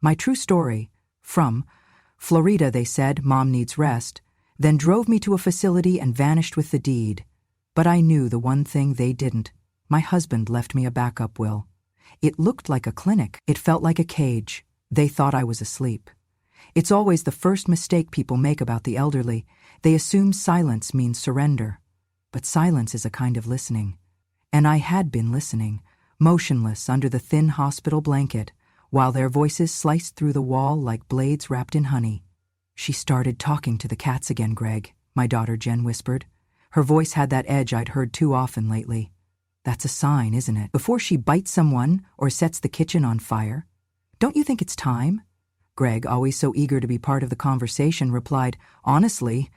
My true story. From Florida, they said, Mom needs rest, then drove me to a facility and vanished with the deed. But I knew the one thing they didn't. My husband left me a backup will. It looked like a clinic. It felt like a cage. They thought I was asleep. It's always the first mistake people make about the elderly. They assume silence means surrender. But silence is a kind of listening. And I had been listening, motionless under the thin hospital blanket, while their voices sliced through the wall like blades wrapped in honey. She started talking to the cats again, Greg, my daughter Jen whispered. Her voice had that edge I'd heard too often lately. That's a sign, isn't it? Before she bites someone or sets the kitchen on fire. Don't you think it's time? Greg, always so eager to be part of the conversation, replied, Honestly,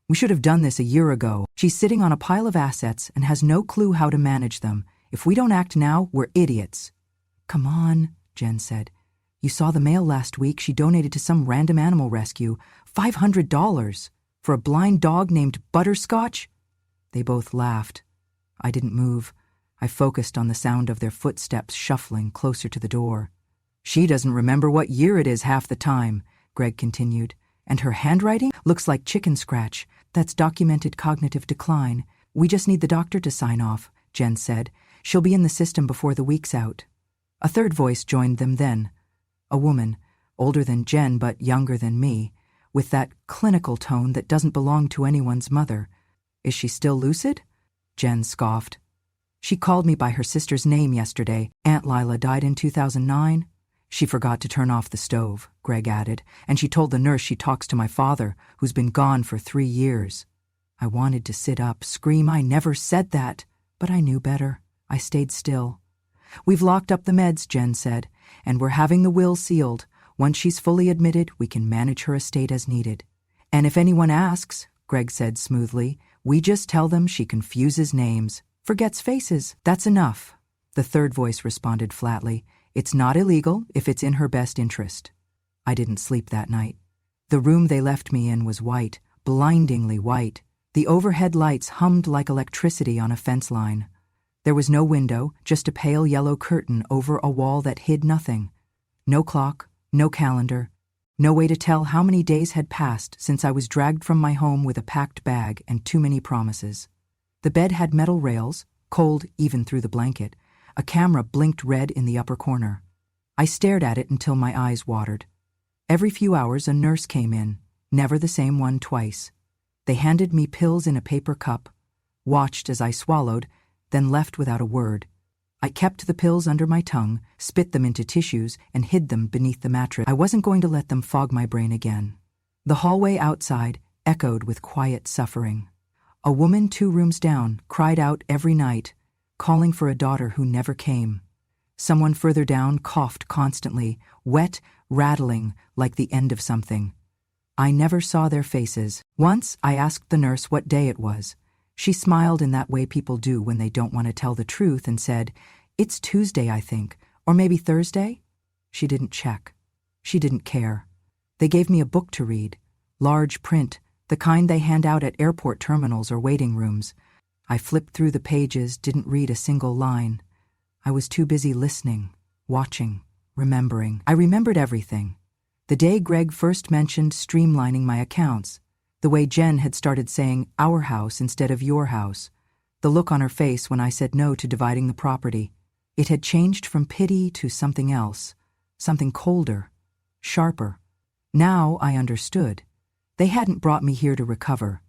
we should have done this a year ago. She's sitting on a pile of assets and has no clue how to manage them. If we don't act now, we're idiots. Come on, Jen said. You saw the mail last week. She donated to some random animal rescue. $500 for a blind dog named Butterscotch? They both laughed. I didn't move. I focused on the sound of their footsteps shuffling closer to the door. She doesn't remember what year it is half the time, Greg continued. And her handwriting looks like chicken scratch. That's documented cognitive decline. We just need the doctor to sign off, Jen said. She'll be in the system before the week's out. A third voice joined them then. A woman, older than Jen but younger than me, with that clinical tone that doesn't belong to anyone's mother. Is she still lucid? Jen scoffed. She called me by her sister's name yesterday. Aunt Lila died in 2009. She forgot to turn off the stove, Greg added, and she told the nurse she talks to my father, who's been gone for 3 years. I wanted to sit up, scream, I never said that, but I knew better. I stayed still. We've locked up the meds, Jen said, and we're having the will sealed. Once she's fully admitted, we can manage her estate as needed. And if anyone asks, Greg said smoothly, we just tell them she confuses names, forgets faces. That's enough. The third voice responded flatly. It's not illegal if it's in her best interest. I didn't sleep that night. The room they left me in was white, blindingly white. The overhead lights hummed like electricity on a fence line. There was no window, just a pale yellow curtain over a wall that hid nothing. No clock, no calendar, no way to tell how many days had passed since I was dragged from my home with a packed bag and too many promises. The bed had metal rails, cold even through the blanket. A camera blinked red in the upper corner. I stared at it until my eyes watered. Every few hours a nurse came in, never the same one twice. They handed me pills in a paper cup, watched as I swallowed, then left without a word. I kept the pills under my tongue, spit them into tissues, and hid them beneath the mattress. I wasn't going to let them fog my brain again. The hallway outside echoed with quiet suffering. A woman 2 rooms down cried out every night, calling for a daughter who never came. Someone further down coughed constantly, wet, rattling, like the end of something. I never saw their faces. Once I asked the nurse what day it was. She smiled in that way people do when they don't want to tell the truth and said, It's Tuesday, I think, or maybe Thursday? She didn't check. She didn't care. They gave me a book to read, large print, the kind they hand out at airport terminals or waiting rooms. I flipped through the pages, didn't read a single line. I was too busy listening, watching, remembering. I remembered everything. The day Greg first mentioned streamlining my accounts. The way Jen had started saying our house instead of your house. The look on her face when I said no to dividing the property. It had changed from pity to something else. Something colder, sharper. Now I understood. They hadn't brought me here to recover.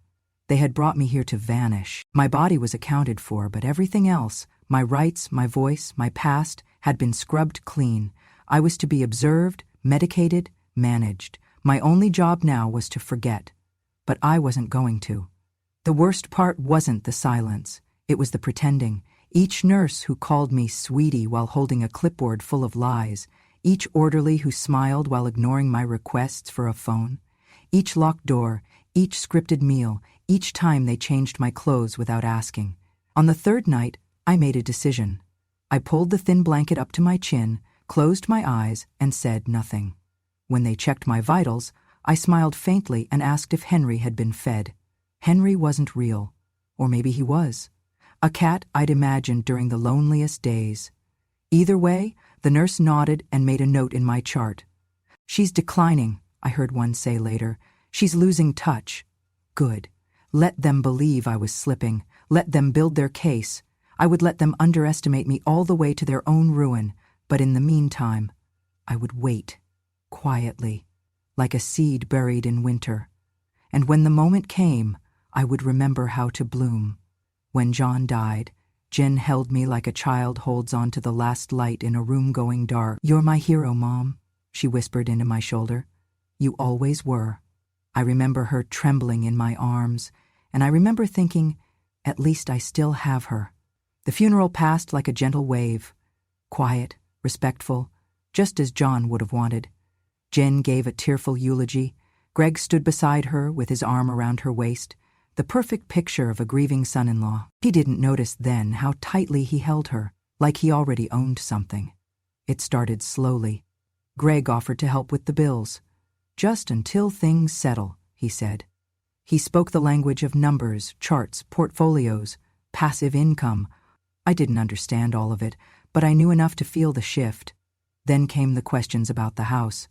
They had brought me here to vanish. My body was accounted for, but everything else, my rights, my voice, my past, had been scrubbed clean. I was to be observed, medicated, managed. My only job now was to forget. But I wasn't going to. The worst part wasn't the silence. It was the pretending. Each nurse who called me sweetie while holding a clipboard full of lies. Each orderly who smiled while ignoring my requests for a phone. Each locked door, each scripted meal, each time they changed my clothes without asking. On the third night, I made a decision. I pulled the thin blanket up to my chin, closed my eyes, and said nothing. When they checked my vitals, I smiled faintly and asked if Henry had been fed. Henry wasn't real. Or maybe he was. A cat I'd imagined during the loneliest days. Either way, the nurse nodded and made a note in my chart. "She's declining," I heard one say later. "She's losing touch." Good. Let them believe I was slipping. Let them build their case. I would let them underestimate me all the way to their own ruin, but in the meantime, I would wait, quietly, like a seed buried in winter. And when the moment came, I would remember how to bloom. When John died, Jen held me like a child holds on to the last light in a room going dark. "You're my hero, Mom," she whispered into my shoulder. "You always were." I remember her trembling in my arms, and I remember thinking, at least I still have her. The funeral passed like a gentle wave, quiet, respectful, just as John would have wanted. Jen gave a tearful eulogy. Greg stood beside her with his arm around her waist, the perfect picture of a grieving son-in-law. He didn't notice then how tightly he held her, like he already owned something. It started slowly. Greg offered to help with the bills. "Just until things settle," he said. He spoke the language of numbers, charts, portfolios, passive income. I didn't understand all of it, but I knew enough to feel the shift. Then came the questions about the house.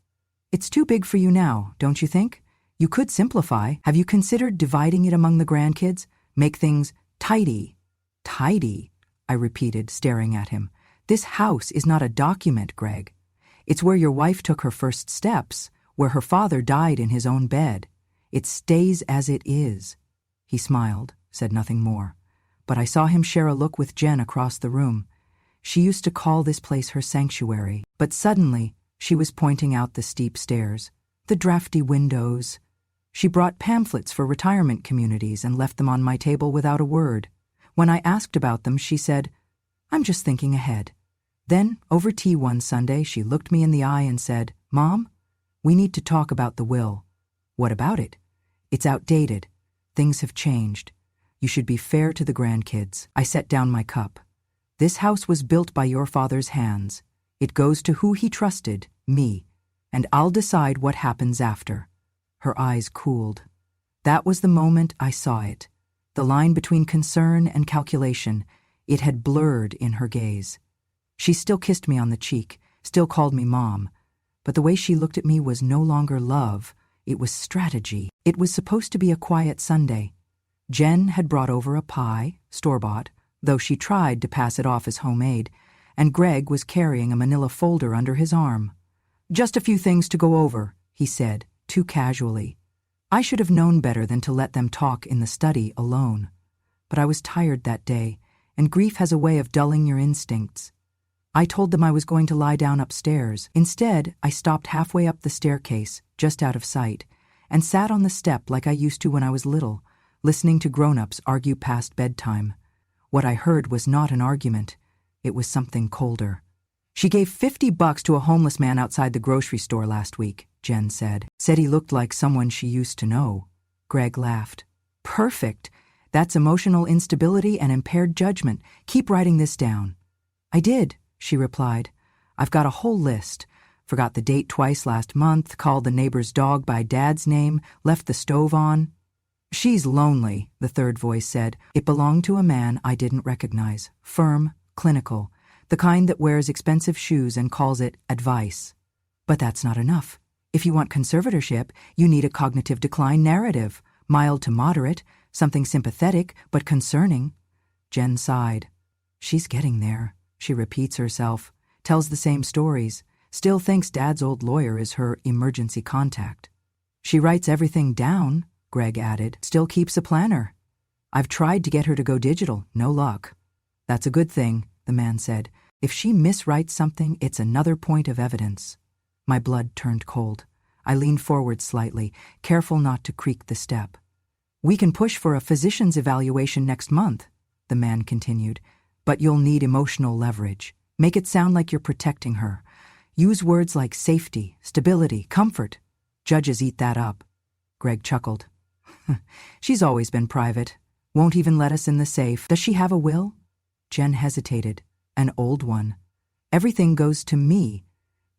"It's too big for you now, don't you think? You could simplify. Have you considered dividing it among the grandkids? Make things tidy." "Tidy?" I repeated, staring at him. "This house is not a document, Greg. It's where your wife took her first steps, where her father died in his own bed. It stays as it is." He smiled, said nothing more. But I saw him share a look with Jen across the room. She used to call this place her sanctuary, but suddenly she was pointing out the steep stairs, the drafty windows. She brought pamphlets for retirement communities and left them on my table without a word. When I asked about them, she said, "I'm just thinking ahead." Then, over tea one Sunday, she looked me in the eye and said, "Mom, we need to talk about the will." "What about it?" "It's outdated. Things have changed. You should be fair to the grandkids." I set down my cup. "This house was built by your father's hands. It goes to who he trusted, me, and I'll decide what happens after." Her eyes cooled. That was the moment I saw it. The line between concern and calculation, it had blurred in her gaze. She still kissed me on the cheek, still called me Mom, but the way she looked at me was no longer love, it was strategy. It was supposed to be a quiet Sunday. Jen had brought over a pie, store-bought, though she tried to pass it off as homemade, and Greg was carrying a manila folder under his arm. "Just a few things to go over," he said, too casually. I should have known better than to let them talk in the study alone. But I was tired that day, and grief has a way of dulling your instincts. I told them I was going to lie down upstairs. Instead, I stopped halfway up the staircase, just out of sight, and sat on the step like I used to when I was little, listening to grown-ups argue past bedtime. What I heard was not an argument. It was something colder. "She gave $50 to a homeless man outside the grocery store last week," Jen said. "Said he looked like someone she used to know." Greg laughed. "Perfect. That's emotional instability and impaired judgment. Keep writing this down." "I did," she replied. "I've got a whole list. Forgot the date twice last month, called the neighbor's dog by Dad's name, left the stove on." "She's lonely," the third voice said. It belonged to a man I didn't recognize. Firm, clinical, the kind that wears expensive shoes and calls it advice. But that's not enough. If you want conservatorship, you need a cognitive decline narrative, mild to moderate, something sympathetic but concerning. Jen sighed. "She's getting there," she repeats herself, tells the same stories, still thinks Dad's old lawyer is her emergency contact. "She writes everything down," Greg added, "still keeps a planner. I've tried to get her to go digital, no luck." "That's a good thing," the man said. "If she miswrites something, it's another point of evidence." My blood turned cold. I leaned forward slightly, careful not to creak the step. "We can push for a physician's evaluation next month," the man continued, "but you'll need emotional leverage. Make it sound like you're protecting her. Use words like safety, stability, comfort. Judges eat that up." Greg chuckled. "She's always been private. Won't even let us in the safe. Does she have a will?" Jen hesitated. "An old one. Everything goes to me.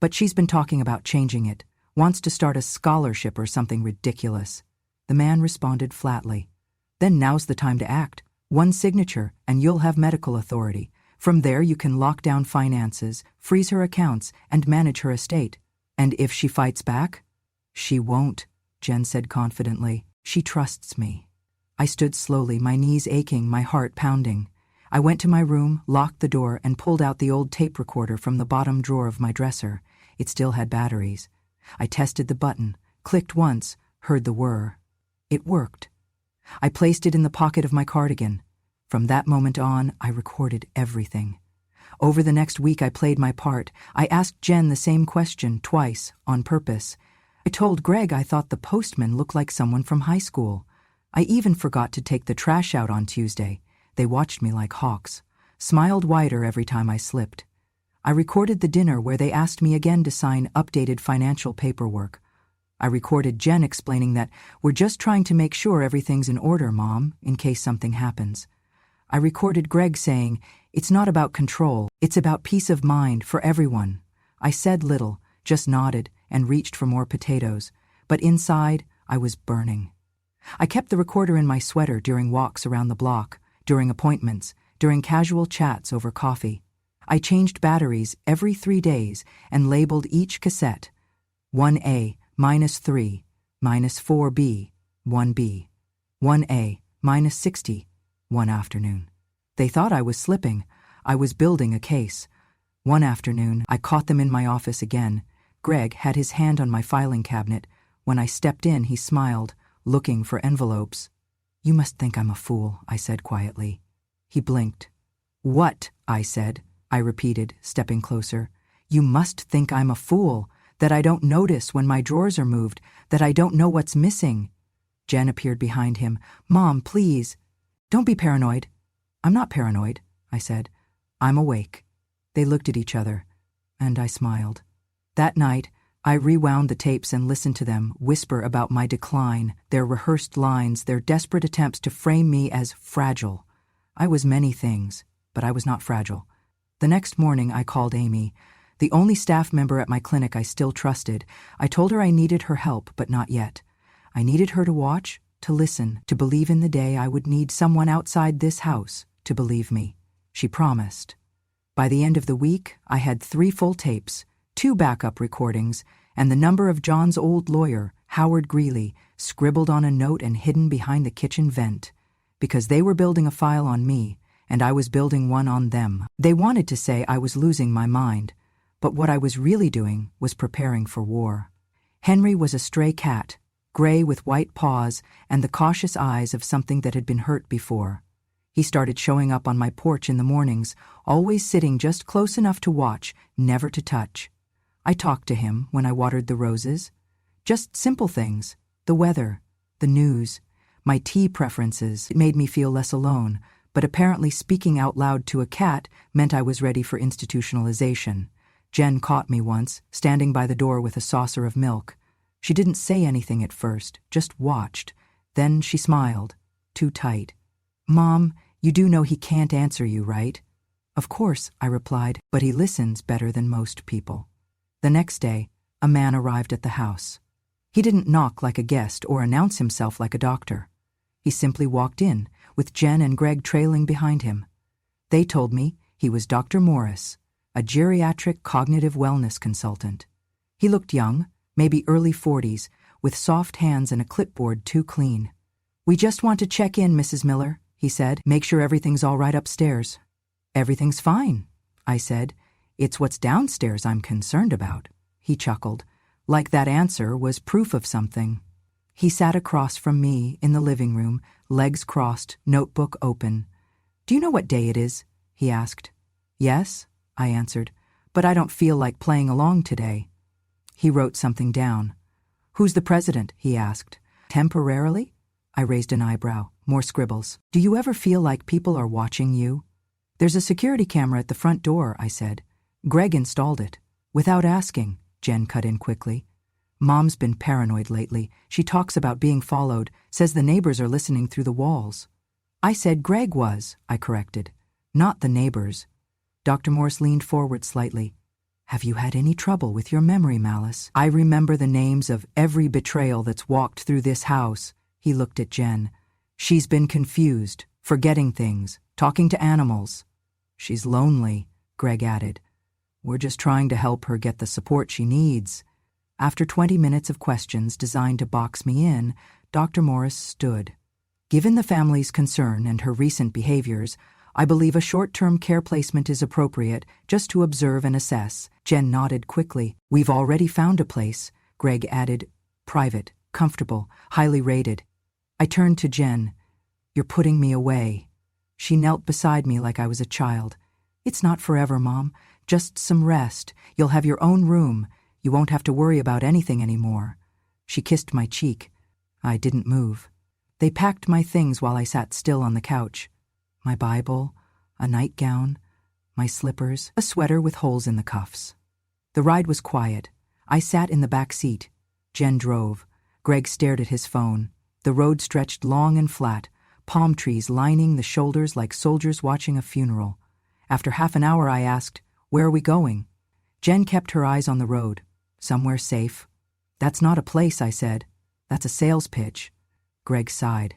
But she's been talking about changing it. Wants to start a scholarship or something ridiculous." The man responded flatly. "Then now's the time to act. One signature, and you'll have medical authority. From there you can lock down finances, freeze her accounts, and manage her estate. And if she fights back? She won't, Jen said confidently. She trusts me. I stood slowly, my knees aching, my heart pounding. I went to my room, locked the door, and pulled out the old tape recorder from the bottom drawer of my dresser. It still had batteries. I tested the button, clicked once, heard the whir. It worked. I placed it in the pocket of my cardigan. From that moment on, I recorded everything. Over the next week I played my part. I asked Jen the same question twice, on purpose. I told Greg I thought the postman looked like someone from high school. I even forgot to take the trash out on Tuesday. They watched me like hawks, smiled wider every time I slipped. I recorded the dinner where they asked me again to sign updated financial paperwork. I recorded Jen explaining that we're just trying to make sure everything's in order, Mom, in case something happens. I recorded Greg saying, it's not about control, it's about peace of mind for everyone. I said little, just nodded and reached for more potatoes, but inside I was burning. I kept the recorder in my sweater during walks around the block, during appointments, during casual chats over coffee. I changed batteries every 3 days and labeled each cassette 1A, -3, -4B, 1B, 1A, -60, one afternoon. They thought I was slipping. I was building a case. One afternoon, I caught them in my office again. Greg had his hand on my filing cabinet. When I stepped in, he smiled, looking for envelopes. You must think I'm a fool, I said quietly. He blinked. What? I said. I repeated, stepping closer. You must think I'm a fool, that I don't notice when my drawers are moved, that I don't know what's missing. Jen appeared behind him. Mom, please. Don't be paranoid. I'm not paranoid, I said. I'm awake. They looked at each other, and I smiled. That night, I rewound the tapes and listened to them whisper about my decline, their rehearsed lines, their desperate attempts to frame me as fragile. I was many things, but I was not fragile. The next morning, I called Amy, the only staff member at my clinic I still trusted. I told her I needed her help, but not yet. I needed her to watch, to listen, to believe in the day I would need someone outside this house to believe me. She promised. By the end of the week, I had 3 full tapes, 2 backup recordings, and the number of John's old lawyer, Howard Greeley, scribbled on a note and hidden behind the kitchen vent. Because they were building a file on me, and I was building one on them. They wanted to say I was losing my mind, but what I was really doing was preparing for war. Henry was a stray cat, gray with white paws and the cautious eyes of something that had been hurt before. He started showing up on my porch in the mornings, always sitting just close enough to watch, never to touch. I talked to him when I watered the roses. Just simple things, the weather, the news, my tea preferences. It made me feel less alone, but apparently speaking out loud to a cat meant I was ready for institutionalization. Jen caught me once, standing by the door with a saucer of milk. She didn't say anything at first, just watched. Then she smiled, too tight. Mom, you do know he can't answer you, right? Of course, I replied, but he listens better than most people. The next day, a man arrived at the house. He didn't knock like a guest or announce himself like a doctor. He simply walked in, with Jen and Greg trailing behind him. They told me he was Dr. Morris, a geriatric cognitive wellness consultant. He looked young, maybe early 40s, with soft hands and a clipboard too clean. We just want to check in, Mrs. Miller, he said. Make sure everything's all right upstairs. Everything's fine, I said. It's what's downstairs I'm concerned about. He chuckled, like that answer was proof of something. He sat across from me in the living room, legs crossed, notebook open. Do you know what day it is? He asked. Yes, I answered, but I don't feel like playing along today. He wrote something down. Who's the president? He asked. Temporarily? I raised an eyebrow. More scribbles. Do you ever feel like people are watching you? There's a security camera at the front door, I said. Greg installed it. Without asking, Jen cut in quickly. Mom's been paranoid lately. She talks about being followed, says the neighbors are listening through the walls. I said Greg was, I corrected. Not the neighbors. Dr. Morse leaned forward slightly. Have you had any trouble with your memory, Malice? I remember the names of every betrayal that's walked through this house. He looked at Jen. She's been confused, forgetting things, talking to animals. She's lonely, Greg added. We're just trying to help her get the support she needs. After 20 minutes of questions designed to box me in, Dr. Morris stood. Given the family's concern and her recent behaviors, I believe a short-term care placement is appropriate just to observe and assess. Jen nodded quickly. We've already found a place, Greg added. Private, comfortable, highly rated. I turned to Jen. You're putting me away. She knelt beside me like I was a child. It's not forever, Mom. Just some rest. You'll have your own room. You won't have to worry about anything anymore. She kissed my cheek. I didn't move. They packed my things while I sat still on the couch. My Bible, a nightgown, my slippers, a sweater with holes in the cuffs. The ride was quiet. I sat in the back seat. Jen drove. Greg stared at his phone. The road stretched long and flat, palm trees lining the shoulders like soldiers watching a funeral. After half an hour I asked, "Where are we going?" Jen kept her eyes on the road. "Somewhere safe." "That's not a place," I said. "That's a sales pitch." Greg sighed.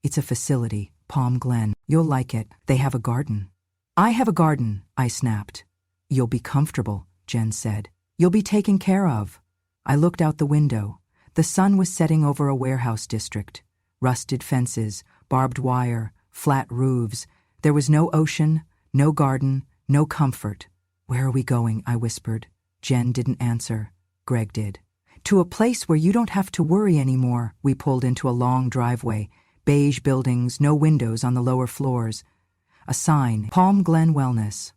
"It's a facility, Palm Glen. You'll like it. They have a garden." "I have a garden," I snapped. "You'll be comfortable," Jen said. "You'll be taken care of." I looked out the window. The sun was setting over a warehouse district. Rusted fences, barbed wire, flat roofs. There was no ocean, no garden, no comfort. "Where are we going?" I whispered. Jen didn't answer. Greg did. "To a place where you don't have to worry anymore." We pulled into a long driveway. Beige buildings, no windows on the lower floors. A sign, Palm Glen Wellness.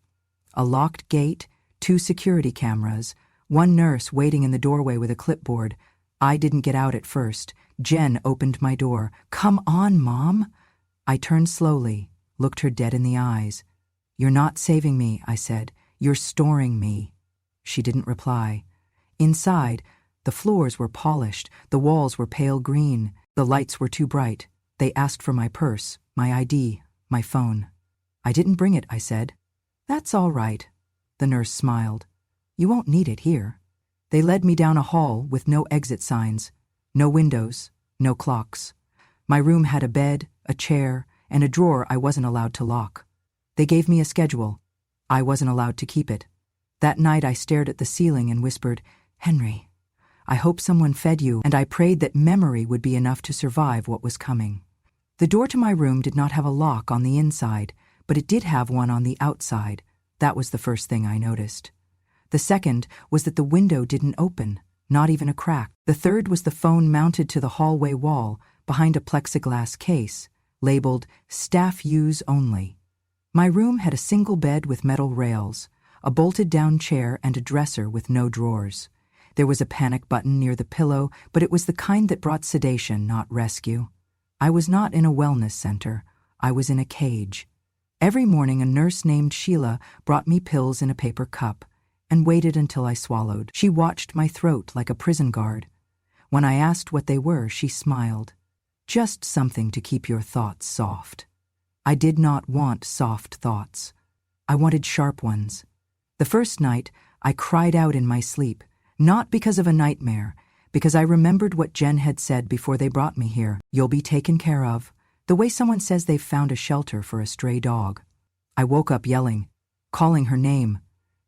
A locked gate, 2 security cameras, 1 nurse waiting in the doorway with a clipboard. I didn't get out at first. Jen opened my door. "Come on, Mom." I turned slowly, looked her dead in the eyes. "You're not saving me," I said. "You're storing me." She didn't reply. Inside, the floors were polished, the walls were pale green, the lights were too bright. They asked for my purse, my ID, my phone. "I didn't bring it," I said. "That's all right." The nurse smiled. "You won't need it here." They led me down a hall with no exit signs, no windows, no clocks. My room had a bed, a chair, and a drawer I wasn't allowed to lock. They gave me a schedule. I wasn't allowed to keep it. That night I stared at the ceiling and whispered, "Henry, I hope someone fed you," and I prayed that memory would be enough to survive what was coming. The door to my room did not have a lock on the inside, but it did have one on the outside. That was the first thing I noticed. The second was that the window didn't open, not even a crack. The third was the phone mounted to the hallway wall behind a plexiglass case, labeled "Staff Use Only." My room had a single bed with metal rails, a bolted-down chair, and a dresser with no drawers. There was a panic button near the pillow, but it was the kind that brought sedation, not rescue. I was not in a wellness center. I was in a cage. Every morning a nurse named Sheila brought me pills in a paper cup and waited until I swallowed. She watched my throat like a prison guard. When I asked what they were, she smiled. "Just something to keep your thoughts soft." I did not want soft thoughts. I wanted sharp ones. The first night, I cried out in my sleep, not because of a nightmare, because I remembered what Jen had said before they brought me here. "You'll be taken care of," the way someone says they've found a shelter for a stray dog. I woke up yelling, calling her name.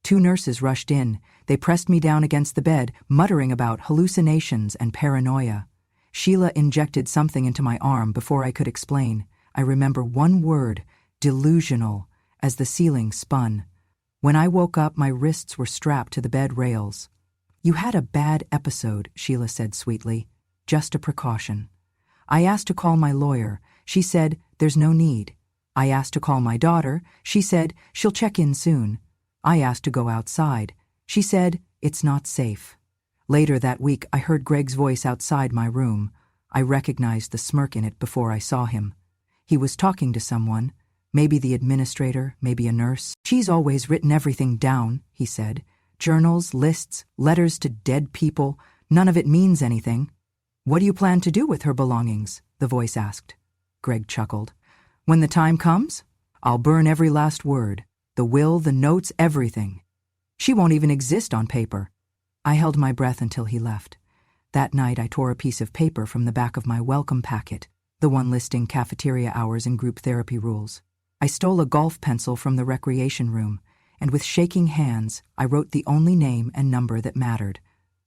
2 nurses rushed in. They pressed me down against the bed, muttering about hallucinations and paranoia. Sheila injected something into my arm before I could explain. I remember one word, delusional, as the ceiling spun. When I woke up, my wrists were strapped to the bed rails. "You had a bad episode," Sheila said sweetly. "Just a precaution." I asked to call my lawyer. She said, "There's no need." I asked to call my daughter. She said, "She'll check in soon." I asked to go outside. She said, "It's not safe." Later that week, I heard Greg's voice outside my room. I recognized the smirk in it before I saw him. He was talking to someone, maybe the administrator, maybe a nurse. "She's always written everything down," he said. "Journals, lists, letters to dead people. None of it means anything." "What do you plan to do with her belongings?" the voice asked. Greg chuckled. "When the time comes, I'll burn every last word. The will, the notes, everything. She won't even exist on paper." I held my breath until he left. That night I tore a piece of paper from the back of my welcome packet, the one listing cafeteria hours and group therapy rules. I stole a golf pencil from the recreation room, and with shaking hands, I wrote the only name and number that mattered.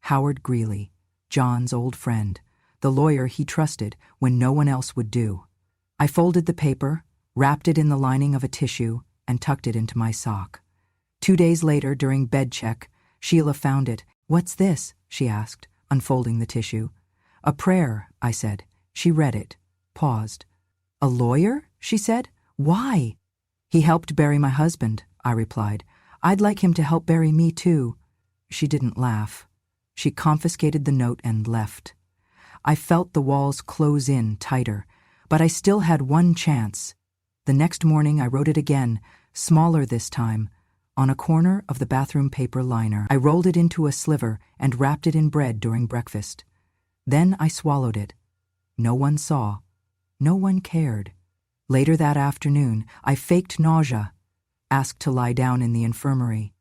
Howard Greeley, John's old friend, the lawyer he trusted when no one else would do. I folded the paper, wrapped it in the lining of a tissue, and tucked it into my sock. 2 days later, during bed check, Sheila found it. "What's this?" she asked, unfolding the tissue. "A prayer," I said. She read it, paused. "A lawyer?" she said. "Why?" "He helped bury my husband," I replied. "I'd like him to help bury me too." She didn't laugh. She confiscated the note and left. I felt the walls close in tighter, but I still had one chance. The next morning I wrote it again, smaller this time, on a corner of the bathroom paper liner. I rolled it into a sliver and wrapped it in bread during breakfast. Then I swallowed it. No one saw. No one cared. Later that afternoon, I faked nausea, asked to lie down in the infirmary.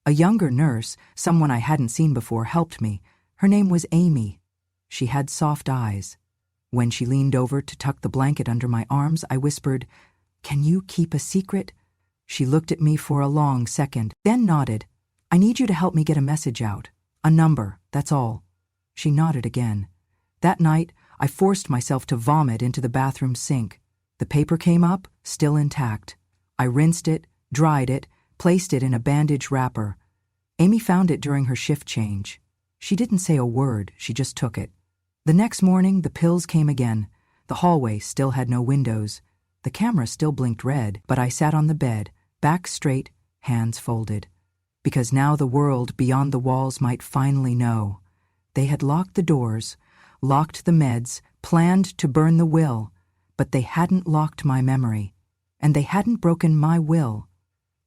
A younger nurse, someone I hadn't seen before, helped me. Her name was Amy. She had soft eyes. When she leaned over to tuck the blanket under my arms, I whispered, "Can you keep a secret?" She looked at me for a long second, then nodded. "I need you to help me get a message out. A number, that's all." She nodded again. That night, I forced myself to vomit into the bathroom sink. The paper came up, still intact. I rinsed it, dried it, placed it in a bandage wrapper. Amy found it during her shift change. She didn't say a word, she just took it. The next morning, the pills came again. The hallway still had no windows. The camera still blinked red, but I sat on the bed, back straight, hands folded. Because now the world beyond the walls might finally know. They had locked the doors, locked the meds, planned to burn the will, but they hadn't locked my memory, and they hadn't broken my will.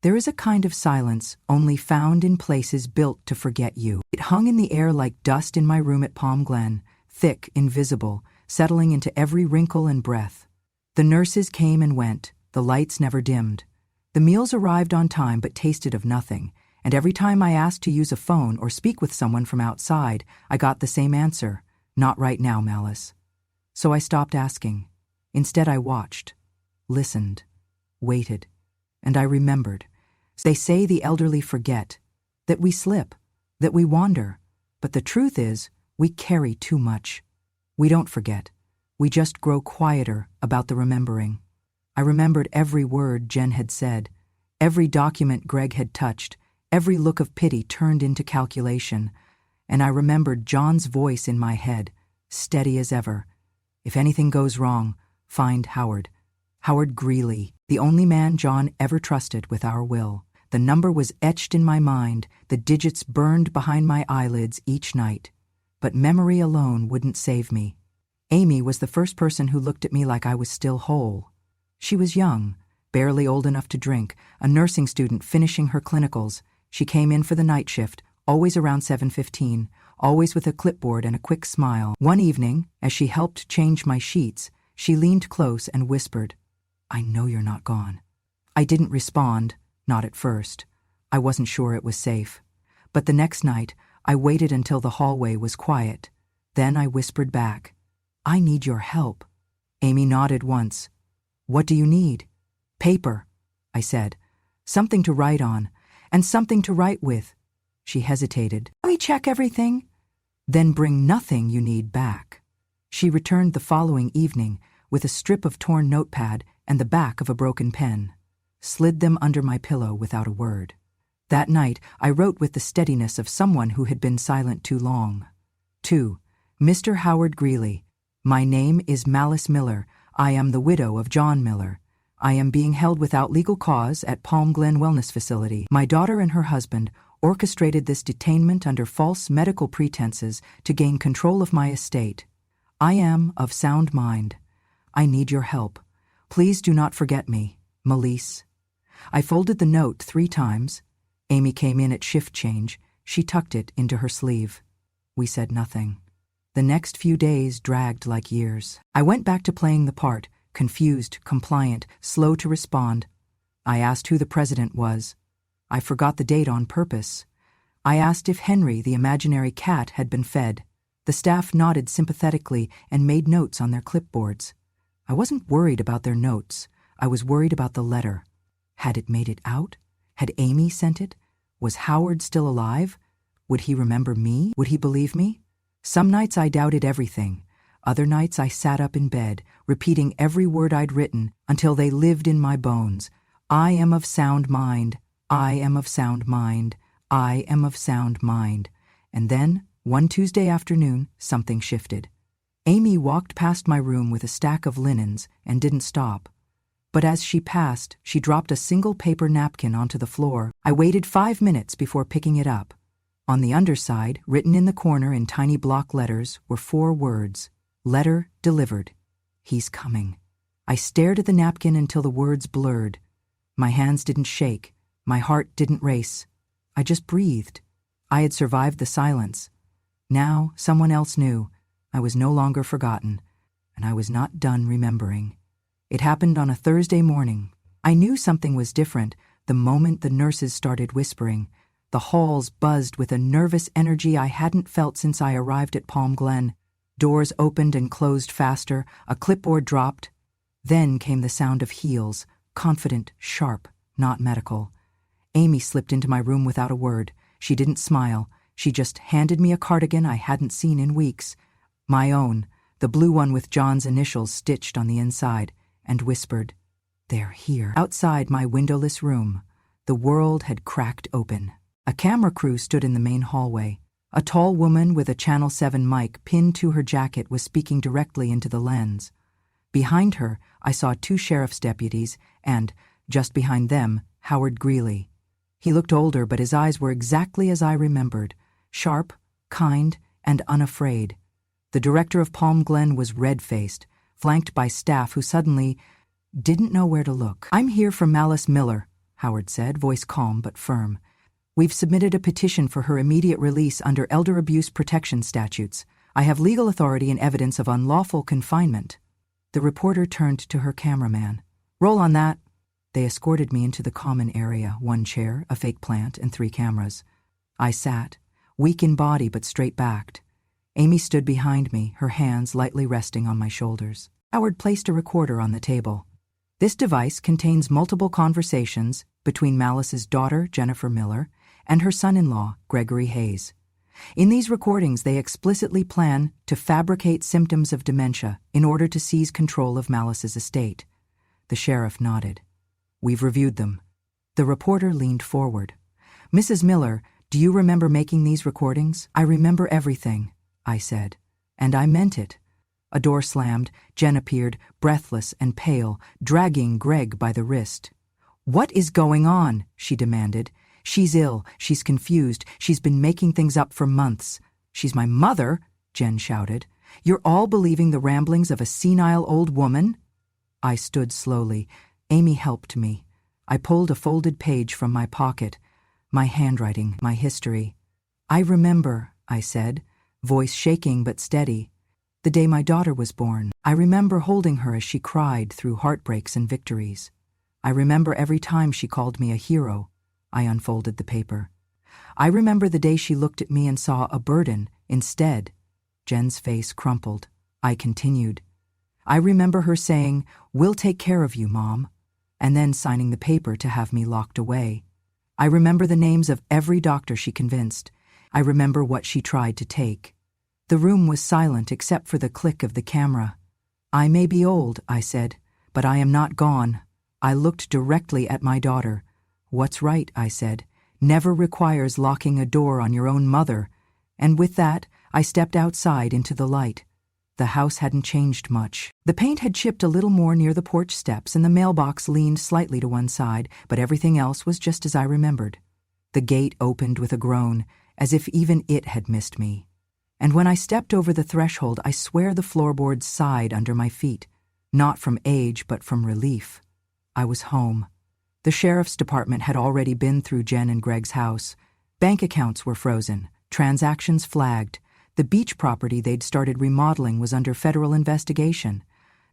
There is a kind of silence only found in places built to forget you. It hung in the air like dust in my room at Palm Glen, thick, invisible, settling into every wrinkle and breath. The nurses came and went, the lights never dimmed. The meals arrived on time but tasted of nothing, and every time I asked to use a phone or speak with someone from outside, I got the same answer, "Not right now, Malice." So I stopped asking. Instead I watched, listened, waited, and I remembered. They say the elderly forget, that we slip, that we wander, but the truth is, we carry too much. We don't forget. We just grow quieter about the remembering. I remembered every word Jen had said, every document Greg had touched, every look of pity turned into calculation, and I remembered John's voice in my head, steady as ever. "If anything goes wrong, find Howard. Howard Greeley, the only man John ever trusted with our will." The number was etched in my mind, the digits burned behind my eyelids each night. But memory alone wouldn't save me. Amy was the first person who looked at me like I was still whole. She was young, barely old enough to drink, a nursing student finishing her clinicals. She came in for the night shift, always around 7:15, always with a clipboard and a quick smile. One evening, as she helped change my sheets, she leaned close and whispered, "I know you're not gone." I didn't respond, not at first. I wasn't sure it was safe. But the next night, I waited until the hallway was quiet. Then I whispered back, "I need your help." Amy nodded once. "What do you need?" "Paper," I said. "Something to write on, and something to write with." She hesitated. "Let me check everything." "Then bring nothing you need back." She returned the following evening with a strip of torn notepad and the back of a broken pen, slid them under my pillow without a word. That night, I wrote with the steadiness of someone who had been silent too long. To Mr. Howard Greeley, my name is Malice Miller. I am the widow of John Miller. I am being held without legal cause at Palm Glen Wellness Facility. My daughter and her husband orchestrated this detainment under false medical pretenses to gain control of my estate. I am of sound mind. I need your help. Please do not forget me, Melise. I folded the note 3 times. Amy came in at shift change. She tucked it into her sleeve. We said nothing. The next few days dragged like years. I went back to playing the part, confused, compliant, slow to respond. I asked who the president was. I forgot the date on purpose. I asked if Henry, the imaginary cat, had been fed. The staff nodded sympathetically and made notes on their clipboards. I wasn't worried about their notes. I was worried about the letter. Had it made it out? Had Amy sent it? Was Howard still alive? Would he remember me? Would he believe me? Some nights I doubted everything. Other nights I sat up in bed, repeating every word I'd written until they lived in my bones. I am of sound mind. I am of sound mind. I am of sound mind. And then, one Tuesday afternoon, something shifted. Amy walked past my room with a stack of linens and didn't stop. But as she passed, she dropped a single paper napkin onto the floor. I waited 5 minutes before picking it up. On the underside, written in the corner in tiny block letters, were 4 words. Letter delivered. He's coming. I stared at the napkin until the words blurred. My hands didn't shake. My heart didn't race. I just breathed. I had survived the silence. Now, someone else knew. I was no longer forgotten, and I was not done remembering. It happened on a Thursday morning. I knew something was different the moment the nurses started whispering. The halls buzzed with a nervous energy I hadn't felt since I arrived at Palm Glen. Doors opened and closed faster, a clipboard dropped. Then came the sound of heels, confident, sharp, not medical. Amy slipped into my room without a word. She didn't smile. She just handed me a cardigan I hadn't seen in weeks. My own, the blue one with John's initials stitched on the inside, and whispered, "They're here." Outside my windowless room, the world had cracked open. A camera crew stood in the main hallway. A tall woman with a Channel 7 mic pinned to her jacket was speaking directly into the lens. Behind her, I saw 2 sheriff's deputies and, just behind them, Howard Greeley. He looked older, but his eyes were exactly as I remembered, sharp, kind, and unafraid. The director of Palm Glen was red-faced, flanked by staff who suddenly didn't know where to look. "I'm here for Malice Miller," Howard said, voice calm but firm. "We've submitted a petition for her immediate release under elder abuse protection statutes. I have legal authority and evidence of unlawful confinement." The reporter turned to her cameraman. "Roll on that." They escorted me into the common area, 1 chair, a fake plant, and 3 cameras. I sat, weak in body but straight-backed. Amy stood behind me, her hands lightly resting on my shoulders. Howard placed a recorder on the table. This device contains multiple conversations between Malice's daughter, Jennifer Miller, and her son-in-law, Gregory Hayes. In these recordings, they explicitly plan to fabricate symptoms of dementia in order to seize control of Malice's estate. The sheriff nodded. "We've reviewed them." The reporter leaned forward. "Mrs. Miller, do you remember making these recordings?" "I remember everything," I said. And I meant it. A door slammed. Jen appeared, breathless and pale, dragging Greg by the wrist. "What is going on?" she demanded. "She's ill. She's confused. She's been making things up for months." "She's my mother," Jen shouted. "You're all believing the ramblings of a senile old woman?" I stood slowly. Amy helped me. I pulled a folded page from my pocket. My handwriting, my history. "I remember," I said, voice shaking but steady. "The day my daughter was born. I remember holding her as she cried through heartbreaks and victories. I remember every time she called me a hero." I unfolded the paper. "I remember the day she looked at me and saw a burden instead." Jen's face crumpled. I continued. "I remember her saying, 'We'll take care of you, Mom,' and then signing the paper to have me locked away. I remember the names of every doctor she convinced. I remember what she tried to take." The room was silent except for the click of the camera. "I may be old," I said, "but I am not gone." I looked directly at my daughter. "What's right," I said, "never requires locking a door on your own mother." And with that, I stepped outside into the light. The house hadn't changed much. The paint had chipped a little more near the porch steps, and the mailbox leaned slightly to one side, but everything else was just as I remembered. The gate opened with a groan, as if even it had missed me. And when I stepped over the threshold, I swear the floorboards sighed under my feet, not from age but from relief. I was home. The sheriff's department had already been through Jen and Greg's house. Bank accounts were frozen, transactions flagged. The beach property they'd started remodeling was under federal investigation.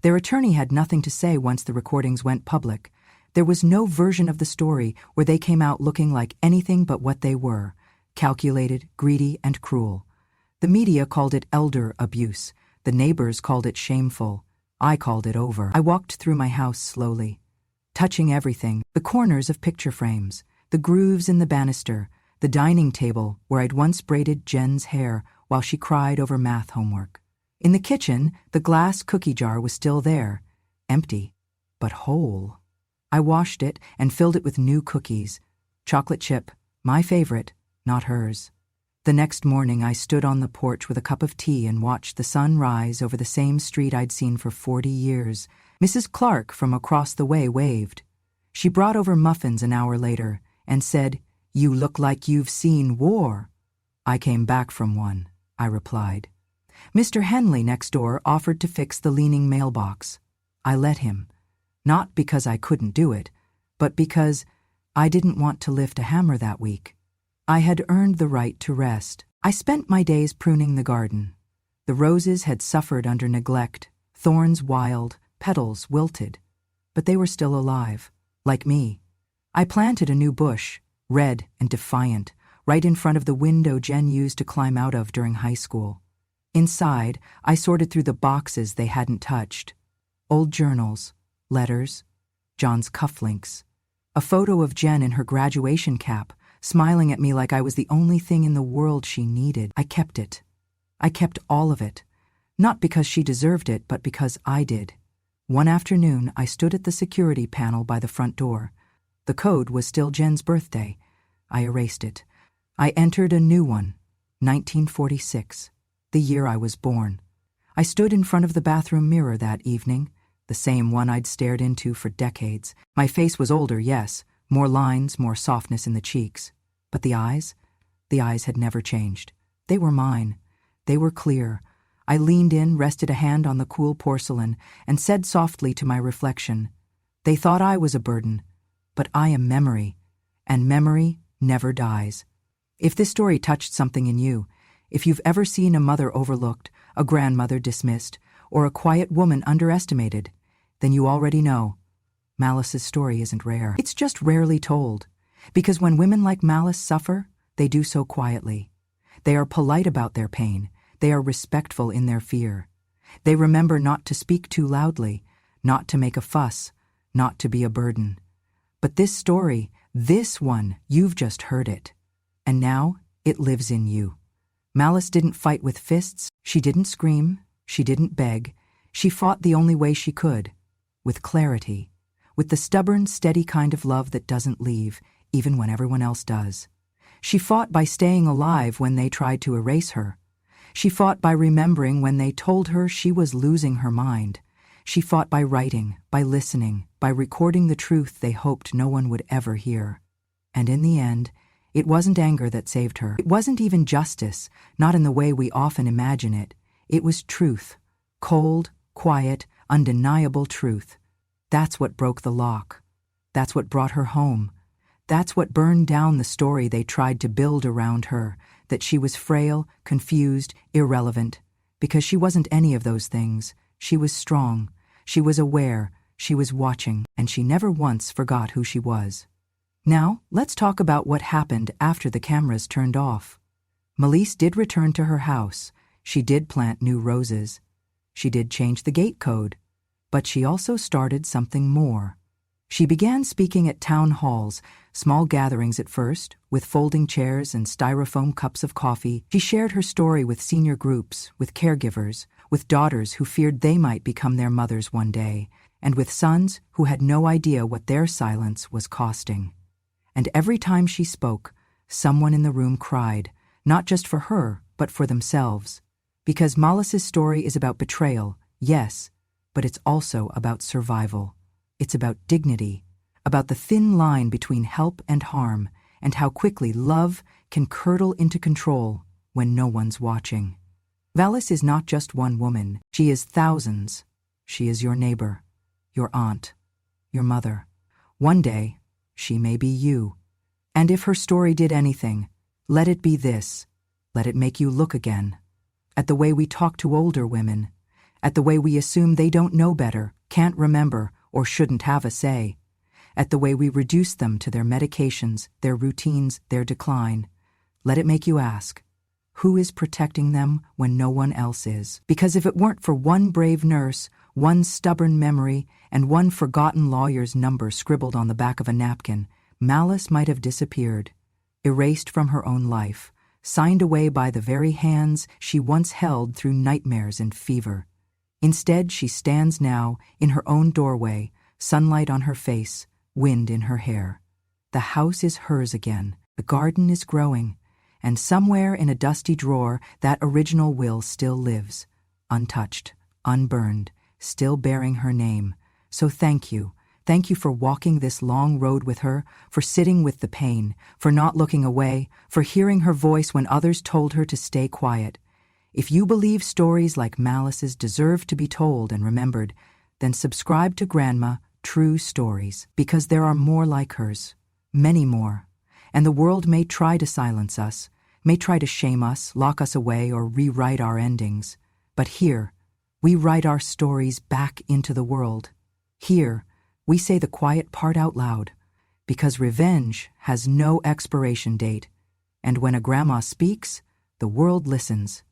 Their attorney had nothing to say once the recordings went public. There was no version of the story where they came out looking like anything but what they were, calculated, greedy, and cruel. The media called it elder abuse. The neighbors called it shameful. I called it over. I walked through my house slowly, touching everything, the corners of picture frames, the grooves in the banister, The dining table where I'd once braided Jen's hair while she cried over math homework. In the kitchen, the glass cookie jar was still there, empty, but whole. I washed it and filled it with new cookies. Chocolate chip, my favorite, not hers. The next morning I stood on the porch with a cup of tea and watched the sun rise over the same street I'd seen for 40 years. Mrs. Clark from across the way waved. She brought over muffins an hour later and said, "You look like you've seen war." "I came back from one," I replied. Mr. Henley next door offered to fix the leaning mailbox. I let him, not because I couldn't do it, but because I didn't want to lift a hammer that week. I had earned the right to rest. I spent my days pruning the garden. The roses had suffered under neglect, thorns wild, petals wilted, but they were still alive, like me. I planted a new bush, red and defiant, right in front of the window Jen used to climb out of during high school. Inside, I sorted through the boxes they hadn't touched. Old journals, letters, John's cufflinks, a photo of Jen in her graduation cap, smiling at me like I was the only thing in the world she needed. I kept it. I kept all of it, not because she deserved it, but because I did. One afternoon, I stood at the security panel by the front door. The code was still Jen's birthday. I erased it. I entered a new one, 1946, the year I was born. I stood in front of the bathroom mirror that evening, the same one I'd stared into for decades. My face was older, yes, more lines, more softness in the cheeks. But the eyes had never changed. They were mine. They were clear. I leaned in, rested a hand on the cool porcelain, and said softly to my reflection, "They thought I was a burden, but I am memory, and memory never dies." If this story touched something in you, if you've ever seen a mother overlooked, a grandmother dismissed, or a quiet woman underestimated, then you already know. Malice's story isn't rare. It's just rarely told. Because when women like Malice suffer, they do so quietly. They are polite about their pain. They are respectful in their fear. They remember not to speak too loudly, not to make a fuss, not to be a burden. But this story, this one, you've just heard it. And now it lives in you. Malice didn't fight with fists. She didn't scream. She didn't beg. She fought the only way she could, with clarity, with the stubborn, steady kind of love that doesn't leave, even when everyone else does. She fought by staying alive when they tried to erase her. She fought by remembering when they told her she was losing her mind. She fought by writing, by listening, by recording the truth they hoped no one would ever hear. And in the end, it wasn't anger that saved her. It wasn't even justice, not in the way we often imagine it. It was truth. Cold, quiet, undeniable truth. That's what broke the lock. That's what brought her home. That's what burned down the story they tried to build around her, that she was frail, confused, irrelevant. Because she wasn't any of those things. She was strong. She was aware. She was watching. And she never once forgot who she was. Now, let's talk about what happened after the cameras turned off. Malice did return to her house. She did plant new roses. She did change the gate code. But she also started something more. She began speaking at town halls, small gatherings at first, with folding chairs and styrofoam cups of coffee. She shared her story with senior groups, with caregivers, with daughters who feared they might become their mothers one day, and with sons who had no idea what their silence was costing. And every time she spoke, someone in the room cried, not just for her, but for themselves. Because Malice's story is about betrayal, yes, but it's also about survival. It's about dignity, about the thin line between help and harm, and how quickly love can curdle into control when no one's watching. Malice is not just one woman. She is thousands. She is your neighbor, your aunt, your mother. One day, she may be you. And if her story did anything, let it be this. Let it make you look again. At the way we talk to older women. At the way we assume they don't know better, can't remember, or shouldn't have a say. At the way we reduce them to their medications, their routines, their decline. Let it make you ask, who is protecting them when no one else is? Because if it weren't for one brave nurse, one stubborn memory, and one forgotten lawyer's number scribbled on the back of a napkin, Malice might have disappeared. erased from her own life, signed away by the very hands she once held through nightmares and fever. Instead, she stands now in her own doorway, sunlight on her face, wind in her hair. The house is hers again, the garden is growing, and somewhere in a dusty drawer that original will still lives, untouched, unburned, still bearing her name. So thank you. Thank you for walking this long road with her, for sitting with the pain, for not looking away, for hearing her voice when others told her to stay quiet. If you believe stories like Malice's deserve to be told and remembered, then subscribe to Grandma True Stories, because there are more like hers, many more. And the world may try to silence us, may try to shame us, lock us away, or rewrite our endings. But here, we write our stories back into the world. Here, we say the quiet part out loud, because revenge has no expiration date, and when a grandma speaks, the world listens.